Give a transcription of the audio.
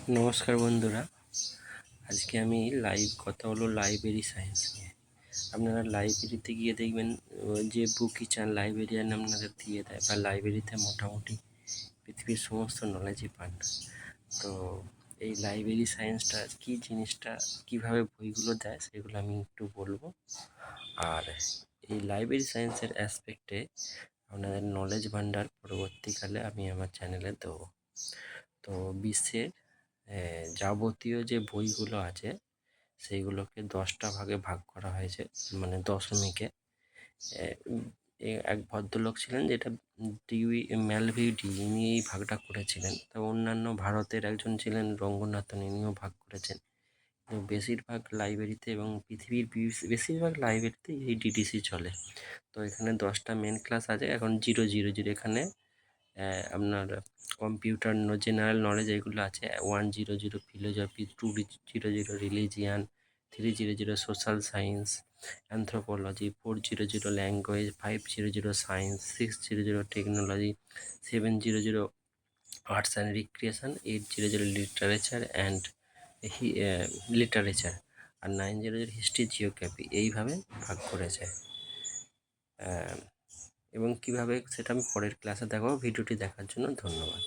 নমস্কার বন্ধুরা, আজকে আমি কথা হলো লাইব্রেরি সায়েন্স নিয়ে। আপনারা লাইব্রেরিতে গিয়ে দেখবেন যে বুকই চান লাইব্রেরিয়ান আপনাদের দিয়ে দেয়, বা লাইব্রেরিতে মোটামুটি পৃথিবীর সমস্ত নলেজই পান। তো এই লাইব্রেরি সায়েন্সটা কী জিনিসটা, কীভাবে বইগুলো দেয় সেগুলো আমি একটু বলবো। আর এই লাইব্রেরি সায়েন্সের অ্যাসপেক্টে আপনাদের নলেজ ভান্ডার পরবর্তীকালে আমি আমার চ্যানেলে দেবো। তো বিশ্বের যাবতীয় যে বইগুলো আছে সেইগুলোকে 10টা ভাগে ভাগ করা হয়েছে, মানে দশমিকে। এক ভদ্রলোক ছিলেন, যেটা ম্যালভিডি, ইনি এই ভাগটা করেছিলেন। তো অন্যান্য ভারতের একজন ছিলেন রঙ্গনাথন, ইনিও ভাগ করেছেন। তো বেশিরভাগ লাইব্রেরিতে এবং পৃথিবীর বেশিরভাগ লাইব্রেরিতে এই ডিডিসি চলে। তো এখানে 10টা মেন ক্লাস আছে। এখন 000 এখানে আপনার কম্পিউটার জেনারেল নলেজ এগুলো আছে। 100 philosophy, 200 religion, 300 social science anthropology, 400 language, 500 science, 600 technology, 700 arts and recreation, 800 literature and literature, আর 900 হিস্ট্রি জিওগ্রাফি। এইভাবে ভাগ করেছে। এবং কিভাবে সেটা আমি পরের ক্লাসে দেখাবো। ভিডিওটি দেখার জন্য ধন্যবাদ।